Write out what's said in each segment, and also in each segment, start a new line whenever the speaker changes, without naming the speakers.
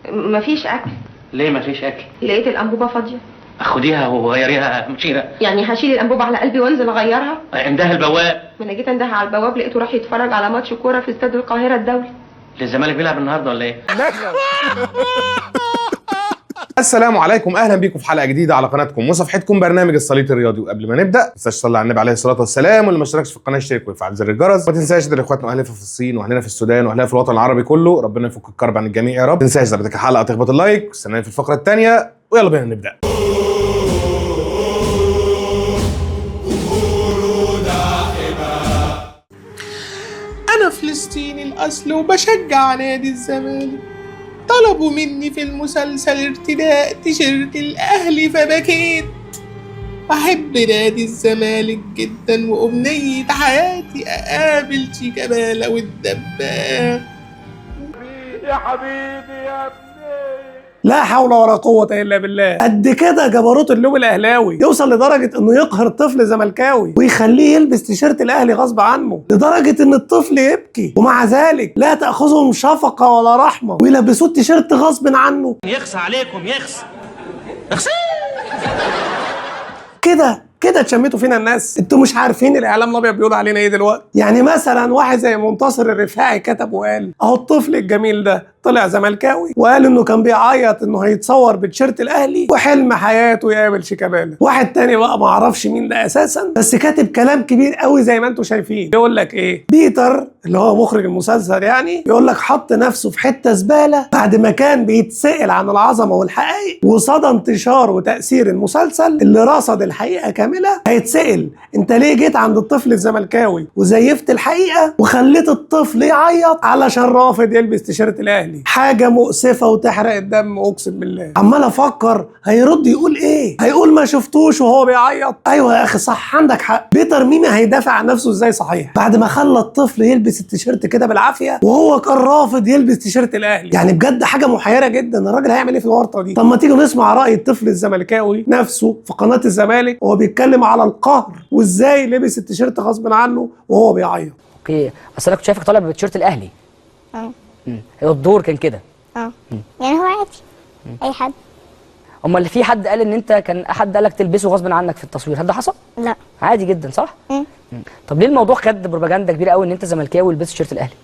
مفيش اكل.
ليه مفيش اكل؟
لقيت الانبوبه فاضيه.
خديها وغيريها مشيرة.
يعني هشيل الانبوبه على قلبي وانزل اغيرها؟
عندها البواب.
ما انا جيت انده على البواب لقيته راح يتفرج على ماتش كوره في استاد القاهره الدولي.
الزمالك بيلعب النهارده ولا ايه؟
السلام عليكم، اهلا بيكم في حلقه جديده على قناتكم وصفحتكم برنامج الصليط الرياضي. وقبل ما نبدا ما تنساش تصلي على النبي عليه الصلاه والسلام، واللي ما اشتركش في القناه يشترك ويفعل زر الجرس. ما تنساش تدعي اخواتنا واهلنا في الصين واهلنا في السودان واهلنا في الوطن العربي كله، ربنا يفك الكرب عن الجميع يا رب. ما تنساش لما تك الحلقه تخبط اللايك واستناني في الفقره الثانيه، ويلا بينا نبدا.
أنا فلسطيني الأصل وبشجع نادي الزمالك. طلبوا مني في المسلسل ارتداء تيشيرت الأهلي فبكيت. بحب نادي الزمالك جدا وأمنية حياتي أقابل شيكابالا والدباغ.
يا حبيبي يا ابني.
لا حول ولا قوة إلا بالله. قد كده جبروت اللوب الأهلاوي يوصل لدرجة إنه يقهر طفل زملكاوي ويخليه يلبس تيشيرت الأهلي غصب عنه، لدرجة إن الطفل يبكي ومع ذلك لا تأخذهم شفقة ولا رحمة ويلبسوه التيشيرت غصب عنه.
يخص عليكم يخص.
كده اتشمتوا فينا الناس. انتوا مش عارفين الاعلام الابيض بيقول علينا ايه دلوقتي؟ يعني مثلا واحد زي منتصر الرفاعي كتب وقال اهو الطفل الجميل ده طلع زملكاوي وقال انه كان بيعيط انه هيتصور بتيشيرت الاهلي وحلم حياته يقابل شيكابالا. واحد تاني بقى ما اعرفش مين ده اساسا، بس كاتب كلام كبير قوي زي ما انتوا شايفين. يقول لك ايه؟ بيتر اللي هو مخرج المسلسل يعني يقول لك حط نفسه في حته زباله بعد ما كان بيتسأل عن العظمه والحقائق، وصدى انتشار وتاثير المسلسل اللي رصد الحقيقه كامله هيتسأل انت ليه جيت عند الطفل الزملكاوي وزيفت الحقيقه وخليت الطفل يعيط علشان رافض يلبس تيشيرت الاهلي. حاجه مؤسفه وتحرق الدم اقسم بالله. عمال افكر هيرد يقول ايه؟ هيقول ما شفتوش وهو بيعيط؟ ايوه يا اخي صح عندك حق. بيتر ميمي هيدافع عن نفسه ازاي صحيح بعد ما خلى الطفل يلبس التيشيرت كده بالعافيه وهو كان رافض يلبس تيشيرت الاهلي؟ يعني بجد حاجه محيره جدا. الراجل هيعمل ايه في الورطه دي؟ طب ما تيجوا نسمع راي الطفل الزملكاوي نفسه في قناه الزمالك وهو بيتكلم على القهر وازاي لبس التيشيرت غصب عنه وهو بيعيط.
اوكي، اصل انا كنت شايفك طالع بتيشيرت الاهلي. الدور كان كده.
يعني هو عادي اي حد.
امال في حد قال ان انت كان حد قالك تلبسه غصب عنك في التصوير، هل ده حصل؟
لا
عادي جدا صح؟ طب ليه الموضوع خد بروباجندا كبيره قوي ان انت زملكاوي ولبست تيشيرت الاهلي؟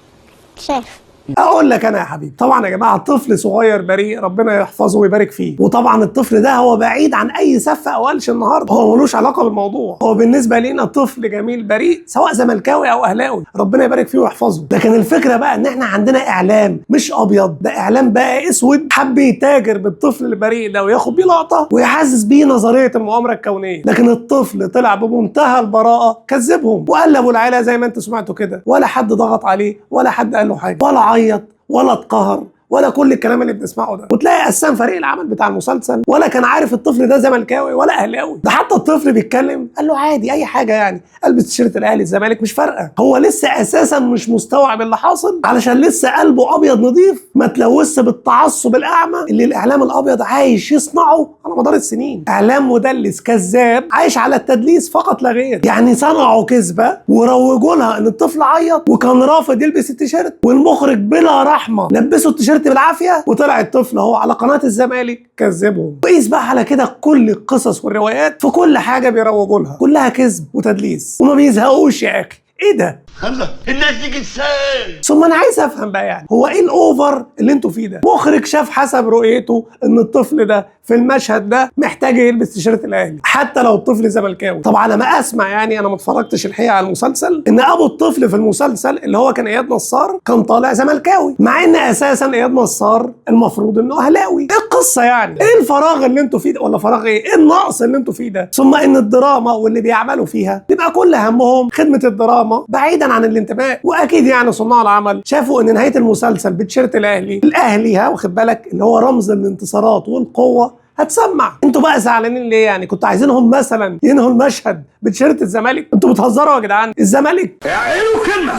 شايف.
اقول لك انا يا حبيبي، طبعا يا جماعه طفل صغير بريء ربنا يحفظه ويبارك فيه، وطبعا الطفل ده هو بعيد عن اي سف او قلش النهارده، هو ملوش علاقه بالموضوع، هو بالنسبه لينا طفل جميل بريء سواء زملكاوي او اهلاوي ربنا يبارك فيه ويحفظه. لكن الفكره بقى ان احنا عندنا اعلام مش ابيض، ده اعلام بقى اسود حب يتاجر بالطفل البريء ده وياخد بيه لقطه ويحسس بيه نظريه المؤامره الكونيه. لكن الطفل طلع بمنتهى البراءه كذبهم وقلبوا العيله زي ما انتوا سمعتوا كده، ولا حد ضغط عليه ولا حد قال له حاجه ولا عيط ولا اتقهر ولا كل الكلام اللي بنسمعه ده. وتلاقي قسام فريق العمل بتاع المسلسل ولا كان عارف الطفل ده زملكاوي ولا اهلاوي، ده حتى الطفل بيتكلم قال له عادي اي حاجه يعني البس تيشيرت الاهلي الزمالك مش فارقه. هو لسه اساسا مش مستوعب اللي حاصل علشان لسه قلبه ابيض نظيف ما تلوثش بالتعصب الاعمى اللي الاعلام الابيض عايش يصنعه على مدار السنين. اعلام مدلس كذاب عايش على التدليس فقط لا غير. يعني صنعوا كذبه وروجوا لها ان الطفل عيط وكان رافض يلبس التيشيرت، والمخرج بلا رحمه لبسه التيشيرت بالعافيه وطلع الطفل اهو على قناه الزمالك كذبهم. وقيس بقى على كده كل القصص والروايات في كل حاجه بيروجوا لها كلها كذب وتدليس وما بيزهقوش يا اخي. ايه ده؟
الله الناس دي ازاي؟
ثم انا عايز افهم بقى يعني هو ايه الاوفر اللي انتوا فيه ده؟ مخرج شاف حسب رؤيته ان الطفل ده في المشهد ده محتاج يلبس تيشيرت الاهلي حتى لو الطفل زملكاوي. طبعا انا ما اسمع يعني انا ما اتفرجتش الحقيقه على المسلسل ان ابو الطفل في المسلسل اللي هو كان اياد نصار كان طالع زملكاوي، مع ان اساسا اياد نصار المفروض انه اهلاوي. ايه القصه يعني؟ ايه الفراغ اللي انتوا فيه ده؟ ولا فراغ ايه؟ ايه النقص اللي انتوا فيه ده؟ ثم ان الدراما واللي بيعملوا فيها بيبقى كل همهم خدمه الدراما بعيدا عن الانتماء. واكيد يعني صناع العمل شافوا ان نهايه المسلسل بتيشيرت الاهلي ها واخد بالك اللي هو رمز الانتصارات والقوه هتسمع. انتوا بقى زعلانين ليه يعني؟ كنتوا عايزينهم مثلا ينهوا المشهد بتيشيرت الزمالك؟ انتوا بتهزروا يا جدعان. الزمالك
اعقلوا كلمه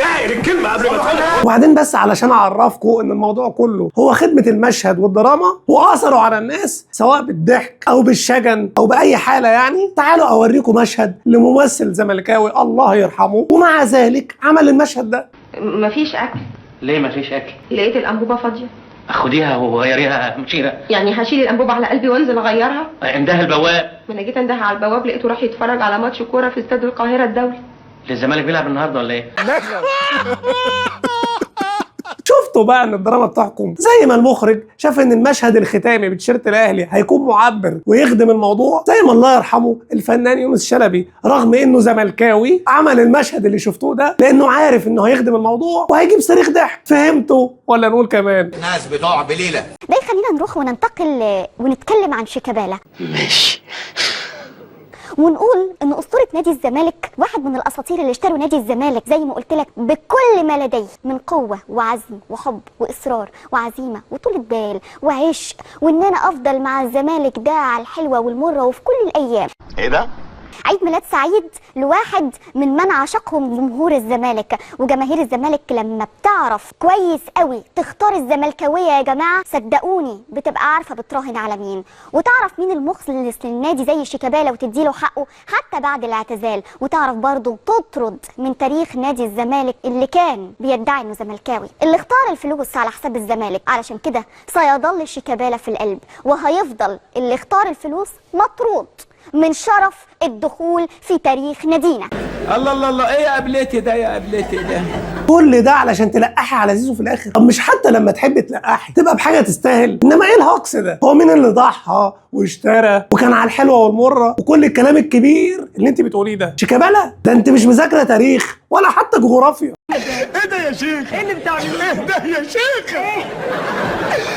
اعقل الكلمه قبل ما تقولها.
وبعدين بس علشان اعرفكم ان الموضوع كله هو خدمه المشهد والدراما واثروا على الناس سواء بالضحك او بالشجن او باي حاله يعني. تعالوا اوريكم مشهد لممثل زملكاوي الله يرحمه ومع ذلك عمل المشهد ده.
مفيش اكل.
ليه مفيش اكل؟
لقيت الانبوبه فاضيه.
خديها وغيريها مشيرة.
يعني هشيل الانبوبه على قلبي وانزل اغيرها؟
عندها البواب.
ما انا جيت انده على البواب لقيته راح يتفرج على ماتش كوره في استاد القاهره الدولي.
الزمالك بيلعب النهارده ولا ايه؟
شفتوا بقى ان الدراما بتحكم؟ زي ما المخرج شاف ان المشهد الختامي بتيشيرت الاهلي هيكون معبر ويخدم الموضوع، زي ما الله يرحمه الفنان يونس شلبي رغم انه زملكاوي عمل المشهد اللي شفتوه ده لانه عارف انه هيخدم الموضوع وهيجيب صريخ ضحك. فهمتوا ولا نقول كمان؟
ناس بتوع بليله.
ده يخلينا نروح وننتقل ونتكلم عن شيكابالا.
ماشي.
ونقول ان اسطوره نادي الزمالك واحد من الاساطير اللي اشتروا نادي الزمالك زي ما قلت لك بكل ما لديه من قوه وعزم وحب واصرار وعزيمه وطولة بال وعشق، وان انا افضل مع الزمالك ده على الحلوه والمره وفي كل الايام.
ايه ده؟
عيد ميلاد سعيد لواحد من عشقهم جمهور الزمالك وجماهير الزمالك. لما بتعرف كويس قوي تختار الزملكاويه يا جماعه صدقوني بتبقى عارفه بتراهن على مين، وتعرف مين المخلص للنادي زي شيكابالا وتديله حقه حتى بعد الاعتزال، وتعرف برضه تطرد من تاريخ نادي الزمالك اللي كان بيدعي انه زملكاوي اللي اختار الفلوس على حساب الزمالك. علشان كده سيظل شيكابالا في القلب وهيفضل اللي اختار الفلوس مطرود من شرف الدخول في تاريخ نادينا.
الله الله الله، ايه يا قبلتي ده يا قبلتي ده؟
كل ده علشان تلقحي على زيزو في الاخر؟ طب مش حتى لما تحب تلقحي تبقى بحاجه تستاهل؟ انما ايه الهقص ده؟ هو مين اللي ضحى واشترى وكان على الحلوه والمره وكل الكلام الكبير اللي انت بتقوليه ده؟ شيكابالا ده انت مش مذاكره تاريخ ولا حتى جغرافيا.
ايه ده يا شيخ؟ ايه اللي بتعمله؟ ايه ده يا شيخ؟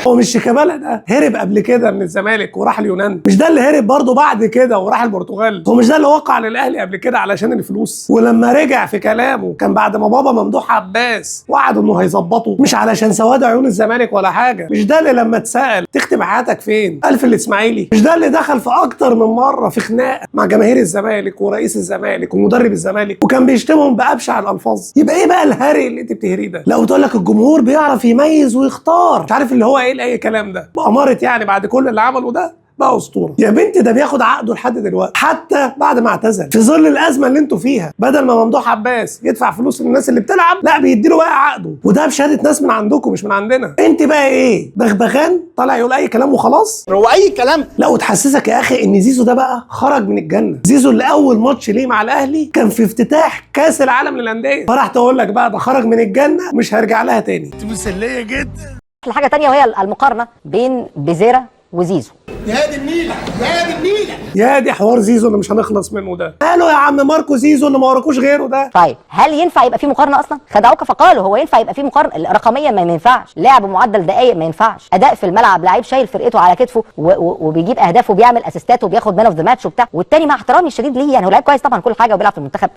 هو مش شيكابالا ده هرب قبل كده من الزمالك وراح اليونان؟ مش ده اللي هرب برضه بعد كده وراح البرتغال؟ هو مش ده اللي وقع للاهلي قبل كده علشان الفلوس؟ ولما رجع في كلامه كان بعد ما بابا ممدوح عباس وعد انه هيظبطه مش علشان سواد عيون الزمالك ولا حاجه؟ مش ده اللي لما اتسال تختم حياتك فين قال في الاسماعيلي؟ مش ده اللي دخل في اكتر من مره في خناقه مع جماهير الزمالك ورئيس الزمالك ومدرب الزمالك وكان بيشتمهم بابشع الالفاظ؟ يبقى ايه بقى الهري اللي انت بتهريه ده؟ لو تقول لك الجمهور بيعرف يميز ويختار، مش عارف اللي هو ايه اي كلام ده بأمارة يعني بعد كل اللي عمله ده بقى اسطوره يا بنتي. ده بياخد عقده لحد دلوقتي حتى بعد ما اعتزل في ظل الازمه اللي انتوا فيها. بدل ما ممدوح عباس يدفع فلوس للناس اللي بتلعب لا بيديله بقى عقده، وده بشهاده ناس من عندكم مش من عندنا. انت بقى ايه بغبغان طالع يقول اي كلام وخلاص؟
هو اي كلام؟
لا وتحسسك يا اخي ان زيزو ده بقى خرج من الجنه. زيزو اللي اول ماتش ليه مع الاهلي كان في افتتاح كاس العالم للانديه، فراح تقول لك بقى ده خرج من الجنه مش هرجع لها تاني.
مسليه جدا.
الحاجه تانية وهي المقارنه بين بيزيرا وزيزو.
يا دي النيله يا دي النيله.
يا دي حوار زيزو اللي مش هنخلص منه ده. قالوا يا عم ماركو زيزو اللي ما وراكوش غيره ده.
طيب هل ينفع يبقى في مقارنه اصلا؟ خدعوك فقالوا هو ينفع يبقى في مقارنه؟ رقميا ما ينفعش، لعب معدل دقائق ما ينفعش، اداء في الملعب لعيب شايل فرقته على كتفه وبيجيب اهداف وبيعمل اسيستات وبياخد مان اوف ذا ماتش وبتاع، والتاني مع احترامي الشديد ليه يعني هو لعيب كويس طبعا كل حاجه وبيلعب في المنتخب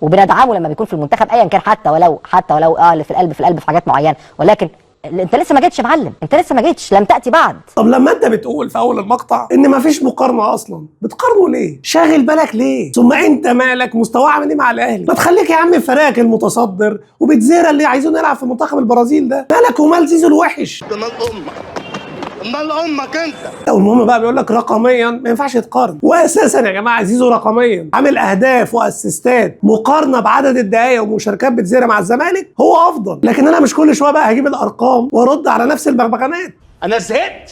وبندعمه لما بيكون في المنتخب ايا كان حتى ولو اللي في القلب في حاجات معينه، ولكن انت لسه ما جيتش يا معلم، انت لسه ما جيتش، لم تاتي بعد.
طب لما انت بتقول في اول المقطع ان مفيش مقارنه اصلا، بتقارنه ليه؟ شاغل بالك ليه؟ ثم انت مالك مستواه عامل ايه مع الاهلي؟ ما تخليك يا عم في فريقك المتصدر وبتزيرا اللي عايزين يلعب في منتخب البرازيل ده، مالك ومال زيزو الوحش؟
امال امك انت.
المهم بقى بيقول لك رقميا ما ينفعش يتقارن، واساسا يا جماعه زيزو رقميا عامل اهداف واسيستات مقارنه بعدد الدقائق ومشاركات بتزيرا مع الزمالك هو افضل، لكن انا مش كل شويه بقى هجيب الارقام وارد على نفس البغبغانات.
انا زهقت.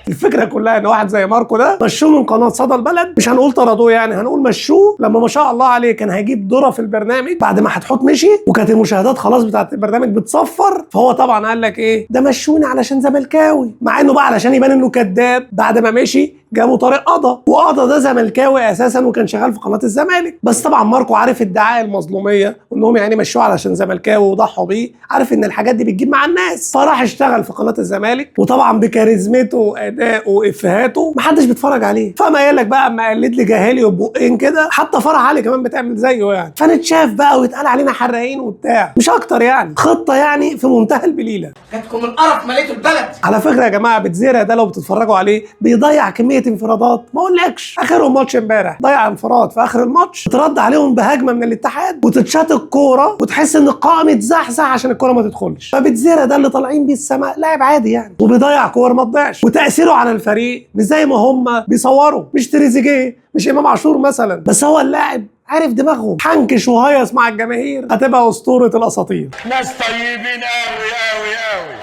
الفكره كلها ان واحد زي ماركو ده مشوه من قناه صدى البلد، مش هنقول طردوه يعني هنقول مشوه، لما ما شاء الله عليه كان هيجيب ذره في البرنامج بعد ما حتحوت مشي وكانت المشاهدات خلاص بتاعت البرنامج بتصفر، فهو طبعا قال لك ايه ده مشوني علشان زملكاوي، مع انه بقى علشان يبان انه كذاب بعد ما مشي جابوا طارق قضا، وقضا ده زملكاوي اساسا وكان شغال في قناه الزمالك، بس طبعا ماركو عارف الدعايه المظلوميه وانهم يعني مشوه علشان زملكاوي وضحوا بيه، عارف ان الحاجات دي بتجيب مع الناس، فراح اشتغل في قناه الزمالك وطبعا بكاريزمته وادائه وافهاته محدش بيتفرج عليه، فما قال لك بقى اما قلد لي جاهلي وبقين كده، حتى فرح علي كمان بتعمل زيه يعني، فنتشاف بقى ويتقال علينا حراقين وبتاع، مش اكتر يعني، خطه يعني في منتهى البليله.
جاتكم القرف مليتوا البلد.
على فكره يا جماعه بتزيرا ده لو بتتفرجوا عليه بيضيع كميه انفرادات ما اقولكش، اخرهم ماتش امبارح ضيع انفراد في اخر الماتش ترد عليهم بهجمه من الاتحاد وتتشات الكوره وتحس ان القائم اتزحزح عشان الكوره ما تدخلش، فبتزيرا ده اللي طالعين بيه السماء لاعب عادي يعني وبيضيع كور ما تضيعش، وتاثيره على الفريق مش زي ما هم بيصوروا، مش تريزيجيه مش امام عاشور مثلا، بس هو اللاعب عارف دماغهم، حنكش وهيص مع الجماهير، هتبقى اسطوره الاساطير.
ناس طيبين قوي قوي قوي.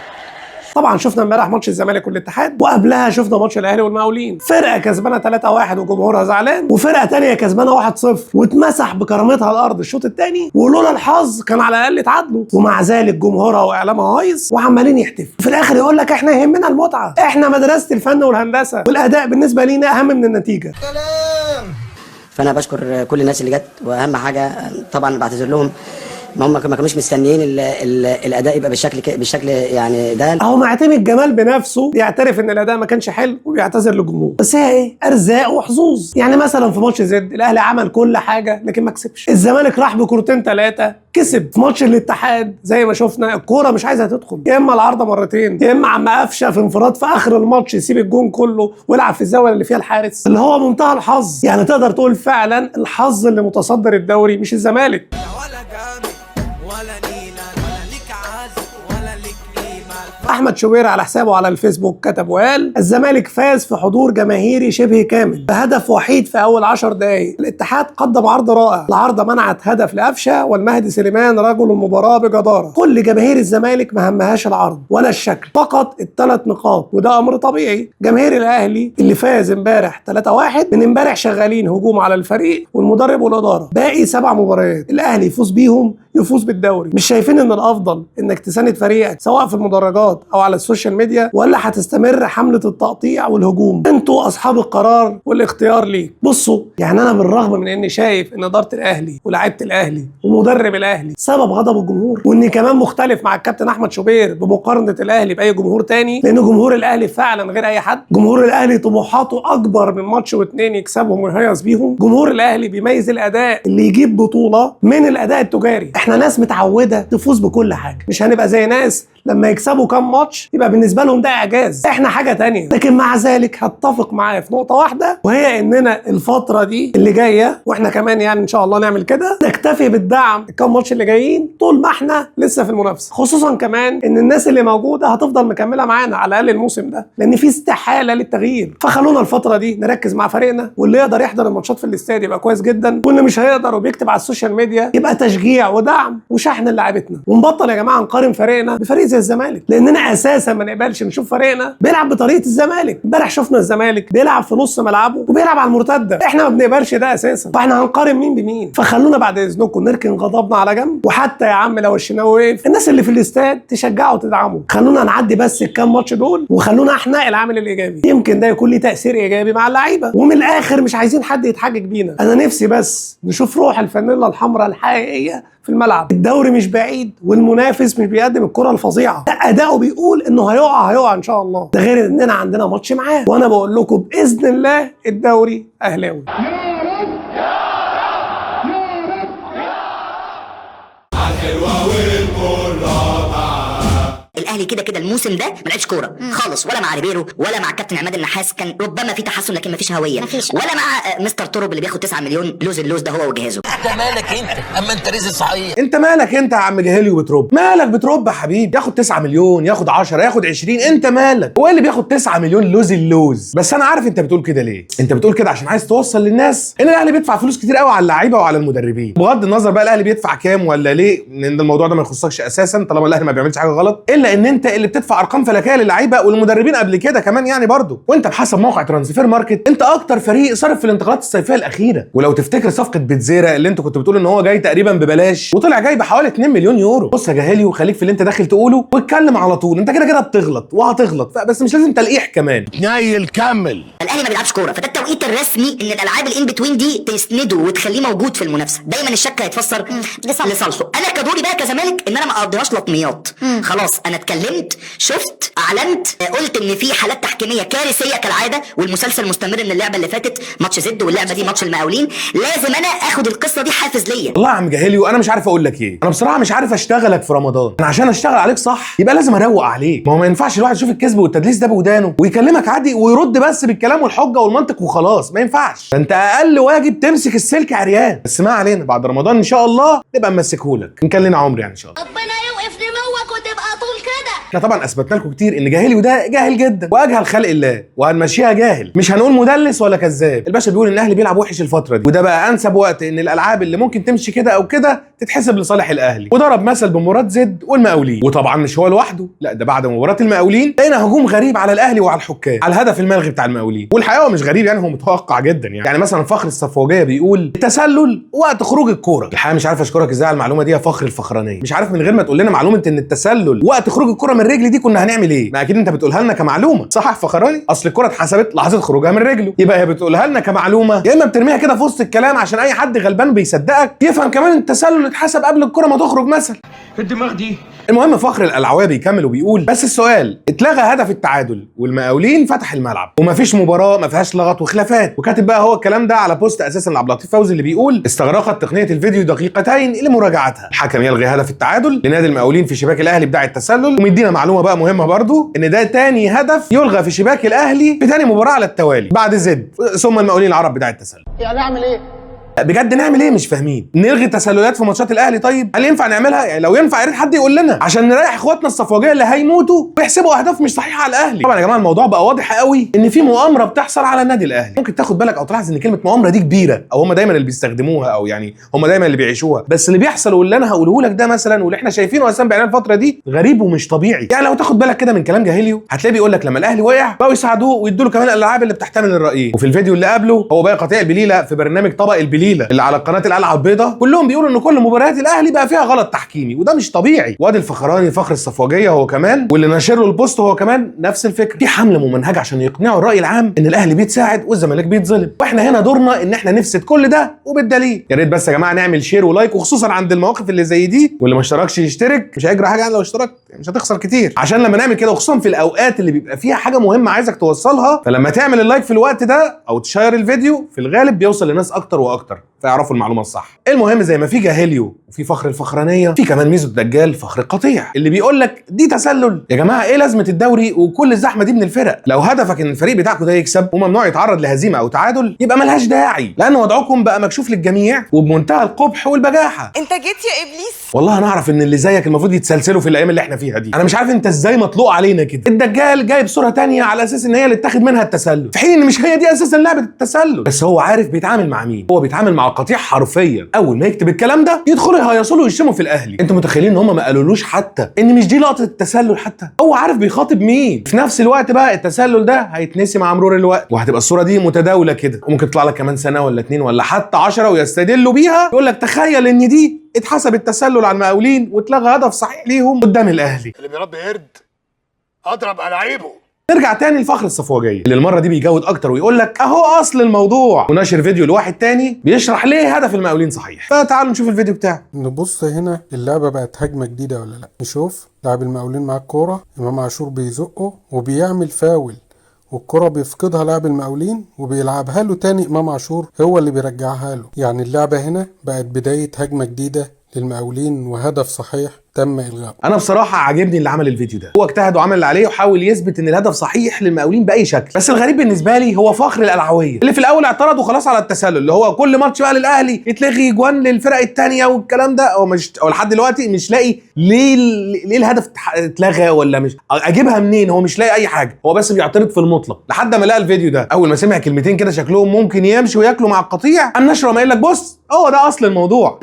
طبعا شفنا امبارح ماتش الزمالك والاتحاد، وقبلها شفنا ماتش الاهلي والمقاولين. فرقه كسبانه 3-1 وجمهورها زعلان، وفرقه ثانيه كسبانه 1-0 واتمسح بكرامتها الارض الشوط الثاني، ولولا الحظ كان على الاقل اتعادلوا، ومع ذلك جمهورها واعلامها هايص وعمالين يحتفلوا. في الاخر يقول لك احنا يهمنا المتعه، احنا مدرسه الفن والهندسه، والاداء بالنسبه لينا اهم من النتيجه.
فانا بشكر كل الناس اللي جت، واهم حاجه طبعا بعتذر لهم، ما كانوش مستنيين الاداء يبقى بالشكل يعني ده.
اهو معتمد جمال بنفسه يعترف ان الاداء ما كانش حلو وبيعتذر للجمهور، بس هي ايه؟ ارزاق وحظوظ. يعني مثلا في ماتش زد الاهلي عمل كل حاجه لكن ما كسبش، الزمالك راح بكورتين 3 كسب. في ماتش الاتحاد زي ما شفنا الكوره مش عايزه تدخل، يا اما العارضه مرتين، يا اما عم قفشه في انفراد في اخر الماتش يسيب الجون كله ويلعب في الزاويه اللي فيها الحارس، اللي هو منتهى الحظ. يعني تقدر تقول فعلا الحظ اللي متصدر الدوري مش الزمالك. احمد شوبير على حسابه على الفيسبوك كتب وقال: الزمالك فاز في حضور جماهيري شبه كامل بهدف وحيد في اول 10 دقائق. الاتحاد قدم عرض رائع، العارضه منعت هدف لقفشه، والمهدي سليمان رجل المباراه بجداره. كل جماهير الزمالك ما همهاش العرض ولا الشكل، فقط ال3 نقاط، وده امر طبيعي. جماهير الاهلي اللي فاز امبارح 3-1 من امبارح شغالين هجوم على الفريق والمدرب والاداره. باقي 7 مباريات الاهلي يفوز بيهم يفوز بالدوري. مش شايفين ان الافضل انك تساند فريقك سواء في المدرجات او على السوشيال ميديا، ولا هتستمر حمله التقطيع والهجوم؟ انتوا اصحاب القرار والاختيار ليك. بصوا، يعني انا بالرغم من اني شايف ان اداره الاهلي ولاعيبه الاهلي ومدرب الاهلي سبب غضب الجمهور، واني كمان مختلف مع الكابتن احمد شوبير بمقارنه الاهلي باي جمهور تاني، لان جمهور الاهلي فعلا غير اي حد. جمهور الاهلي طموحاته اكبر من ماتش و2 يكسبهم ويهيص بيهم. جمهور الاهلي بيميز الاداء اللي يجيب بطوله من الاداء التجاري. احنا ناس متعوده تفوز بكل حاجه، مش هنبقى زي ناس لما يكسبوا كام ماتش يبقى بالنسبه لهم ده اعجاز. احنا حاجه تانية. لكن مع ذلك هتفق معايا في نقطه واحده، وهي اننا الفتره دي اللي جايه، واحنا كمان يعني ان شاء الله نعمل كده، نكتفي بالدعم الكام ماتش اللي جايين طول ما احنا لسه في المنافسه. خصوصا كمان ان الناس اللي موجوده هتفضل مكمله معانا على الاقل الموسم ده، لان في استحاله للتغيير. فخلونا الفتره دي نركز مع فريقنا، واللي يقدر يحضر الماتشات في الاستاد يبقى كويس جدا، واللي مش هيقدر وبيكتب على السوشيال ميديا يبقى تشجيع ودعم وشحن للاعيبتنا. ونبطل يا جماعه نقارن فريقنا بفريق زي الزمالك، لاننا اساسا ما نقبلش نشوف فريقنا بيلعب بطريقه الزمالك. امبارح شفنا الزمالك بيلعب في نص ملعبه وبيلعب على المرتده، احنا ما بنقبلش ده اساسا، فاحنا هنقارن مين بمين؟ فخلونا بعد اذنكم نركن غضبنا على جنب، وحتى يا عم لو الشناوي وقف الناس اللي في الاستاد تشجعوا وتدعموا. خلونا نعدي بس الكام ماتش دول، وخلونا احنا العامل الايجابي، يمكن ده يكون ليه تاثير ايجابي مع اللعيبه. ومن الاخر مش عايزين حد يتحجج بينا، انا نفسي بس نشوف روح الفانيلا الحمراء الحقيقيه في الملعب. الدوري مش بعيد، والمنافس مش بيقدم الكره الفظيعه، اداؤه بيقول انه هيقع ان شاء الله. ده غير اننا عندنا ماتش معاه، وانا بقول لكم باذن الله الدوري اهلاوي.
الاهلي كده الموسم ده ما لعبش كوره خالص، ولا مع ريبيرو ولا مع كابتن عماد النحاس، كان ربما في تحسن لكن ما فيش هويه، ولا مع مستر تورب اللي بياخد 9 مليون اللوز ده هو وجهازه.
انت مالك انت؟ اما انت رزق صحيح.
انت مالك انت يا عم جهالي وبترب؟ مالك بترب يا حبيبي؟ ياخد 9 مليون، ياخد 10، ياخد 20، انت مالك؟ هو اللي بياخد 9 مليون اللوز. بس انا عارف انت بتقول كده ليه. انت بتقول كده عشان عايز توصل للناس ان الاهلي بيدفع فلوس كتير قوي على اللعيبه وعلى المدربين، بغض النظر بقى الاهلي بيدفع كام ولا ليه، لان الموضوع ده ما يخصكش اساسا طالما الاهلي ما بيعملش حاجه غلط، الا ان انت اللي بتدفع ارقام فلكيه للعيبه والمدربين قبل كده كمان يعني برضه. وانت بحسب موقع ترانسفير ماركت انت اكتر فريق صرف في الانتقالات الصيفيه الاخيره. ولو تفتكر صفقه بيتزيرا اللي انت كنت بتقول ان هو جاي تقريبا ببلاش وطلع جاي بحوالي 2 مليون يورو. بص يا جهالي وخليك في اللي انت داخل تقوله واتكلم على طول، انت كده بتغلط وهتغلط، بس مش لازم تلقيح كمان.
نايل كمل.
الاهلي ما بيلعبش كوره، فده التوقيت الرسمي ان الالعاب الان بتوين دي تسنده وتخليه موجود في المنافسه. دايما الشك هيتفسر لصالحه. انا كدوري بقى كزمالك ان انا ما اقضيهاش لطميات. خلاص انا اتكلمت، شفت، اعلنت، قلت ان في حالات تحكيميه كارثيه كالعاده، والمسلسل مستمر من اللعبه اللي فاتت ماتش زد واللعبه دي ماتش المقاولين. لازم انا اخد القصه دي حافز ليا.
والله يا عم جهالي وانا مش عارف اقول لك ايه، انا بصراحه مش عارف اشتغلك في رمضان. انا عشان اشتغل عليك صح يبقى لازم اروق عليك. ما هو ما ينفعش الواحد يشوف الكذب والتدليس ده بودانه ويكلمك عادي ويرد بس بالكلام والحجه والمنطق وخلاص، ما ينفعش. فانت اقل واجب تمسك السلك عريان. بس ما علينا، بعد رمضان ان شاء الله نبقى نمسكهولك ان كان لنا عمر يعني ان شاء الله.
ربنا يوقف دموعك وتبقى طول كده.
احنا طبعا اثبتنا لكم كتير ان جاهلي وده جاهل جدا واجهل خلق الله، وهنمشيها جاهل، مش هنقول مدلس ولا كذاب. الباشا بيقول ان الاهلي بيلعب وحش الفتره دي، وده بقى انسب وقت ان الالعاب اللي ممكن تمشي كده او كده تتحسب لصالح الاهلي، وضرب مثل بمباراه زد والمقاولين. وطبعا مش هو لوحده، لا ده بعد مباراه المقاولين لقينا هجوم غريب على الاهلي وعلى الحكام على الهدف الملغي بتاع المقاولين. والحقيقه هو مش غريب يعني، هو متوقع جدا يعني مثلا فخر الصفوجيه بيقول التسلل وقت خروج الكوره. الحقيقه مش عارف اشكرك ازاي على المعلومه دي يا فخر الفخرانيه، مش عارف من غير ما تقول لنا معلومه ان التسلل وقت خروج الكوره من رجلي دي كنا هنعمل ايه؟ ما اكيد انت بتقولها لنا كمعلومه، صح يا فخراني؟ اصل الكوره اتحسبت لحظه خروجها من رجله، يبقى هي بتقولها لنا كمعلومه يا اما بترميها كده في وسط الكلام عشان اي حد غلبان بيصدقك يفهم كمان ان التسلل اتحسب قبل الكوره ما تخرج مثلا.
الدماغ دي.
المهم فخر القلعويه بيكمل وبيقول بس السؤال اتلغى هدف التعادل والمقاولين فتح الملعب ومفيش مباراه ما فيهاش لغط وخلافات، وكاتب بقى هو الكلام ده على بوست اساسا لعبد اللطيف فوزي اللي بيقول استغرقت تقنيه الفيديو دقيقتين لمراجعتها، الحكم يلغي هدف التعادل لنادي المقاولين في شباك الاهلي بداعي التسلل، ومدينا معلومه بقى مهمه برضو ان ده تاني هدف يلغى في شباك الاهلي في تاني مباراه على التوالي بعد زد ثم المقاولين العرب بداعي التسلل.
يعني اعمل ايه؟
بجد نعمل ايه مش فاهمين؟ نلغي التسللات في ماتشات الاهلي؟ طيب هل ينفع نعملها؟ يعني لو ينفع يا ريت حد يقول لنا عشان نريح اخواتنا الصفوجيه اللي هيموتوا ويحسبوا اهداف مش صحيحه على الاهلي. طبعا يا جماعه الموضوع بقى واضح قوي ان في مؤامره بتحصل على النادي الاهلي. ممكن تاخد بالك او تلاحظ ان كلمه مؤامره دي كبيره، او هم دايما اللي بيستخدموها، او يعني هم دايما اللي بيعيشوها، بس اللي بيحصل واللي انا هقوله لك ده مثلا واللي احنا شايفينه اصلا بعيننا الفتره دي غريب ومش طبيعي. يعني لو تاخد بالك كده من كلام جاهليو هتلاقيه بيقول لك لما الاهلي وقع بقوا يساعدوه ويدوا له كمان الالعاب اللي بتحتمل الرايين. وفي الفيديو اللي قبله هو بقى قطيع البليله في برنامج طبق البليله اللي على قناه القلعه البيضاء كلهم بيقولوا ان كل مباريات الاهلي بقى فيها غلط تحكيمي، وده مش طبيعي. وادي الفخراني فخر الصفوجيه هو كمان واللي ناشر له البوست هو كمان نفس الفكره. في حمله ممنهجه عشان يقنعوا الراي العام ان الاهلي بيتساعد والزمالك بيتظلم، واحنا هنا دورنا ان احنا نفسد كل ده وبالدليل. يا ريت بس يا جماعه نعمل شير ولايك، وخصوصا عند المواقف اللي زي دي، واللي ما اشتركش يشترك، مش هيجرى حاجه يعني لو اشتركت مش هتخسر كتير، عشان لما نعمل كده وخصوصا في الاوقات اللي بيبقى فيها حاجه مهمه عايزك توصلها، فلما تعمل اللايك في الوقت ده او تشير الفيديو في الغالب بيوصل لناس اكتر واكتر فيعرفوا المعلومه الصح. المهم زي ما في جاهليو وفي فخر الفخرانيه في كمان ميزو الدجال فخر القطيع اللي بيقول لك دي تسلل. يا جماعه ايه لازمه الدوري وكل الزحمه دي من الفرق؟ لو هدفك ان الفريق بتاعكم ده يكسب وممنوع يتعرض لهزيمه او تعادل يبقى ملهاش داعي، لان وضعكم بقى مكشوف للجميع وبمنتهى القبح والبجاحه.
انت جيت يا ابليس.
والله انا اعرف ان اللي زيك المفروض يتسلسلوا في الايام اللي احنا فيها دي. انا مش عارف انت ازاي مطلوق علينا كده. الدجال جايب صوره تانية على اساس ان هي اللي اتاخد منها التسلل، في حين ان مش هي دي اساسا لعبه التسلل. بس هو عارف بيتعامل مع مين. هو بيتعامل مع القطيع حرفيا. اول ما يكتب الكلام ده يدخلوا يهيصوا له ويشتموا في الاهلي. انتوا متخيلين ان هم ما قالولوش حتى ان مش دي لقطه التسلل؟ حتى هو عارف بيخاطب مين. في نفس الوقت بقى التسلل ده هيتنسي مع مرور الوقت، وهتبقى الصوره دي متداوله كده، وممكن تطلع لك كمان سنه ولا 2 ولا حتى 10 ويستدلوا بيها، يقول لك تخيل ان دي اتحسب التسلل على المقاولين واتلغى هدف صحيح ليهم قدام الاهلي.
اللي بيربي قرد اضرب ألاعيبه.
نرجع تاني لفخر الصفوجيه اللي المره دي بيجود اكتر ويقول لك اهو اصل الموضوع، وناشر فيديو لواحد تاني بيشرح ليه هدف المقاولين صحيح. فتعالوا نشوف الفيديو بتاعه.
نبص هنا اللعبه بقت هجمه جديده ولا لا. نشوف لاعب المقاولين مع الكوره، امام عاشور بيزقه وبيعمل فاول، والكرة بيفقدها لاعب المقاولين وبيلعبها له تاني امام عاشور هو اللي بيرجعها له. يعني اللعبه هنا بقت بدايه هجمه جديده للمقاولين وهدف صحيح تم الغائه.
انا بصراحه عاجبني اللي عمل الفيديو ده، هو اجتهد وعمل اللي عليه وحاول يثبت ان الهدف صحيح للمقاولين باي شكل. بس الغريب بالنسبه لي هو فخر القلعويه اللي في الاول اعترض وخلاص على التسلل، اللي هو كل ماتش بقى للاهلي يتلغي جوان للفرق الثانيه والكلام ده، او مش او لحد دلوقتي مش لاقي ليه الهدف اتلغى ولا مش اجيبها منين. هو مش لاقي اي حاجه، هو بس بيعترض في المطلق لحد ما لقى الفيديو ده. اول ما سمع كلمتين كده شكلهم ممكن يمشوا وياكلوا مع القطيع قام نشره ما قال لك بص هو ده اصل الموضوع.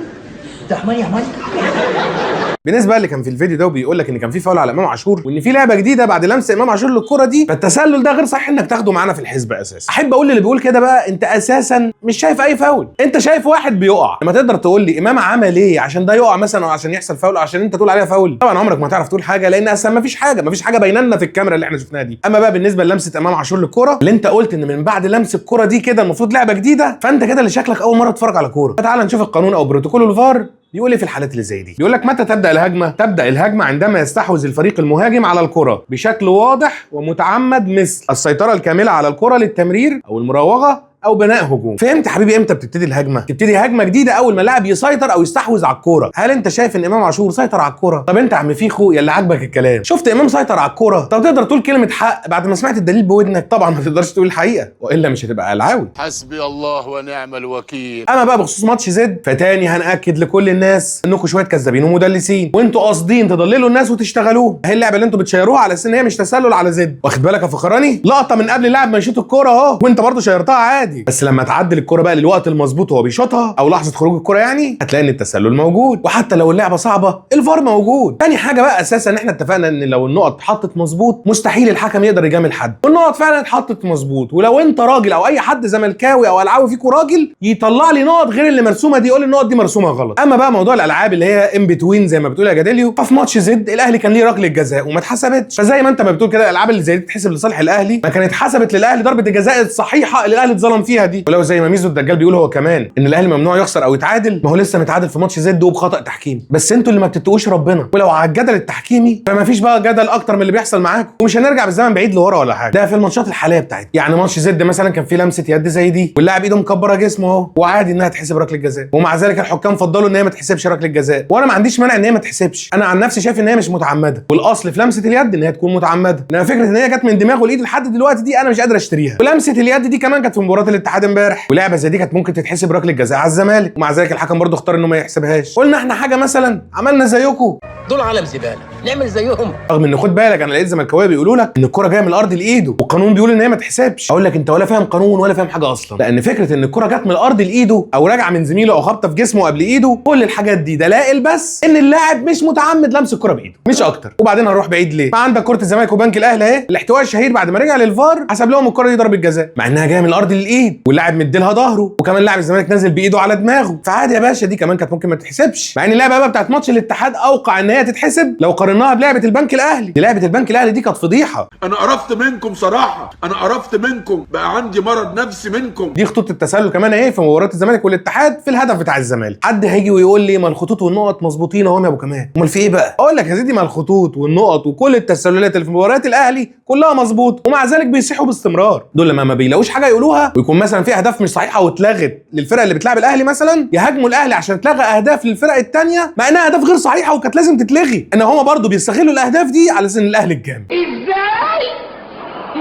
بالنسبه اللي كان في الفيديو ده وبيقول لك ان كان في فاول على امام عاشور وان في لعبه جديده بعد لمس امام عاشور للكره دي، فالتسلل ده غير صحيح انك تاخده معانا في الحسبه اساسا. احب اقول اللي بيقول كده بقى انت اساسا مش شايف اي فاول، انت شايف واحد بيقع. لما تقدر تقول لي امام عمل ايه عشان ده يقع مثلا او عشان يحصل فاول او عشان انت تقول عليها فاول؟ طبعا عمرك ما تعرف تقول حاجه لان اصلا ما فيش حاجه باينه لنا في الكاميرا اللي احنا شفناها دي. اما بقى بالنسبه للمسه امام عاشور للكره اللي انت قلت ان من بعد لمس الكره دي كده المفروض لعبه جديده، فانت كده اللي شكلك اول مره تتفرج على كوره. فتعال نشوف القانون او بروتوكول الفار بيقول ايه في الحالات اللي زي دي. بيقول لك متى تبدا الهجمه؟ تبدا الهجمه عندما يستحوذ الفريق المهاجم على الكره بشكل واضح ومتعمد، مثل السيطره الكامله على الكره للتمرير او المراوغه او بناء هجوم. فهمت يا حبيبي امتى بتبتدي الهجمه؟ تبتدي هجمه جديده اول ما اللاعب يسيطر او يستحوذ على الكوره. هل انت شايف ان امام عاشور سيطر على الكوره؟ طب انت يا عم فيخو يا اللي عاجبك الكلام، شفت امام سيطر على الكوره؟ طب تقدر تقول كلمه حق بعد ما سمعت الدليل بودنك؟ طبعا ما تقدرش تقول الحقيقه والا مش هتبقى قلعاوي.
حسبي الله ونعم الوكيل.
اما بقى بخصوص ماتش زد فتاني هنأكد لكل الناس انكم شويه كذابين ومدلسين وانتوا قاصدين تضللوا الناس وتشتغلوه. اهي اللعبه اللي انتوا بتشيروها على اساس ان هي مش تسلل على زد. واخد بالك يا فخراني؟ لقطه من قبل اللاعب ما يشوط الكوره اهو وانت برضه شيرتها عادي، بس لما تعدل الكوره بقى للوقت المظبوط وهو بيشوطها او لحظه خروج الكوره يعني هتلاقي ان التسلل موجود. وحتى لو اللعبه صعبه الفار موجود. تاني حاجه بقى اساسا ان احنا اتفقنا ان لو النقط اتحطت مظبوط مستحيل الحكم يقدر يجامل حد، والنقط فعلا اتحطت مظبوط. ولو انت راجل او اي حد زملكاوي او العاوي فيكو راجل يطلع لي نقط غير اللي مرسومه دي يقول لي النقط دي مرسومه غلط. اما بقى موضوع الالعاب اللي هي ان بتوين زي ما بتقول يا جداليو، ففي ماتش زد الاهلي كان ليه ركله جزاء وما اتحسبتش، فزي ما انت ما بتقول كده الالعاب اللي زي دي تتحسب لصالح الاهلي، ما كانت اتحسبت للاهلي ضربه الجزاء الصحيحه اللي الاهلي اتظلم فيها دي. ولو زي ما ميزو الدجال بيقول هو كمان ان الاهلي ممنوع يخسر او يتعادل، ما هو لسه متعادل في ماتش زد وبخطا تحكيمي، بس انتوا اللي ما بتتقوش ربنا. ولو على الجدل التحكيمي فما فيش بقى جدل اكتر من اللي بيحصل معاكم، ومش هنرجع بالزمن بعيد لورا ولا حاجه. ده في الماتشات الحاليه بتاعتنا، يعني ماتش زد مثلا كان فيه لمسه يد زي دي واللاعب ايده مكبره جسمه اهو وعادي انها تحسب ركله جزاء، ومع ذلك الحكام فضلوا ان هي ما تحسبش ركله جزاء، وانا ما عنديش مانع ان هي ما تحسبش. انا عن نفسي شايف ان هي مش متعمده، والاصل في لمسه اليد ان هي تكون متعمده، انما فكره ان هي جت من دماغه الايد لحد دلوقتي دي انا مش قادر اشتريها. ولمسه اليد دي كمان كانت في مباراه الاتحاد امبارح، ولعبه زي دي كانت ممكن تتحسب ركله جزاء على الزمالك، ومع ذلك الحكم برضه اختار انه ما يحسبهاش. قلنا احنا حاجه مثلا عملنا زيكم،
دول عالم زباله نعمل زيهم.
رغم ان خد بالك انا لقيت زملكاويه بيقولوا لك ان الكره جايه من الارض لايده والقانون بيقول ان هي ما تحسبش. اقول لك انت ولا فاهم قانون ولا فاهم حاجه اصلا، لان فكره ان الكره جت من الارض لايده او راجعه من زميله او خبطه في جسمه قبل ايده، كل الحاجات دي دلائل بس ان اللاعب مش متعمد لمس الكره بايده مش اكتر. وبعدين هنروح بعيد ليه؟ ما عندك كره الزمالك وبنك الاهلي اهي، الاحتواء الشهير بعد ما رجع للفار حسب لهم الكره دي ضربه جزاء مع انها جايه من الارض للايد واللاعب مديلها ظهره، وكمان لاعب الزمالك نازل بايده على دماغه، فعادي يا باشا دي كمان كانت ممكن ما تتحسبش. مع ان اللعبه بقى بتاعت ماتش الاتحاد اوقع ان هي تتحسب لو قارناها بلعبه البنك الاهلي. دي لعبه البنك الاهلي دي كانت فضيحه.
انا قرفت منكم صراحه، انا قرفت منكم، بقى عندي مرض نفسي منكم.
دي خطوط التسلل كمان اهي في مباراه الزمالك والاتحاد في الهدف بتاع الزمالك. حد هيجي ويقول لي ما الخطوط والنقط مظبوطين اهو يا ابو كمال، امال في ايه بقى؟ اقول لك يا سيدي ما الخطوط والنقط وكل التسللات اللي في مباريات الاهلي كلها مظبوط، ومع ذلك بيصيحوا باستمرار. دول لما ما بيلاقوش حاجه يقولوها ويكون مثلا في اهداف مش صحيحه واتلغت للفرق اللي بتلعب الاهلي مثلا، يهاجموا الاهلي عشان اتلغى اهداف للفرق الثانيه مع انها اهداف غير صحيحه وكانت لازم تتلغي، ان هم برضه بيستغلوا الاهداف دي على سن الاهلي الجامد.
ازاي؟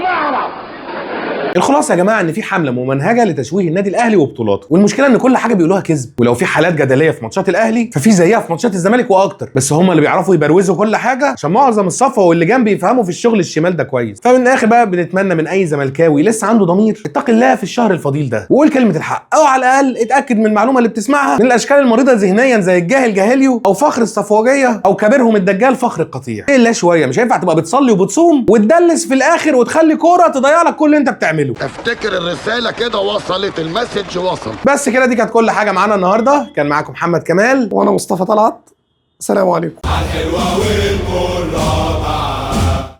ما اعرف.
الخلاصه يا جماعه ان في حمله ممنهجه لتشويه النادي الاهلي وبطولاته، والمشكله ان كل حاجه بيقولوها كذب، ولو في حالات جدليه في ماتشات الاهلي ففي زيها في ماتشات الزمالك واكتر، بس هم اللي بيعرفوا يبروزوا كل حاجه عشان معظم الصفوه واللي جنب يفهموا في الشغل الشمال ده كويس. فمن الاخر بقى بنتمنى من اي زملكاوي لسه عنده ضمير اتقي الله في الشهر الفضيل ده وقول كلمه الحق، او على الاقل اتاكد من المعلومه اللي بتسمعها من الاشكال المريضه ذهنيا زي الجاهل جاهليو او فخر الصفوجيه او كبيرهم الدجال فخر القطيع. الا شويه مش هينفع تبقى بتصلي وبتصوم وتدلس في الاخر وتخلي كوره تضيع لك كل اللي انت بتعمله.
افتكر الرسالة كده وصلت، المسج وصل.
بس كده دي كانت كل حاجة معانا النهاردة. كان معاكم محمد كمال
وانا مصطفى طلعت. السلام عليكم.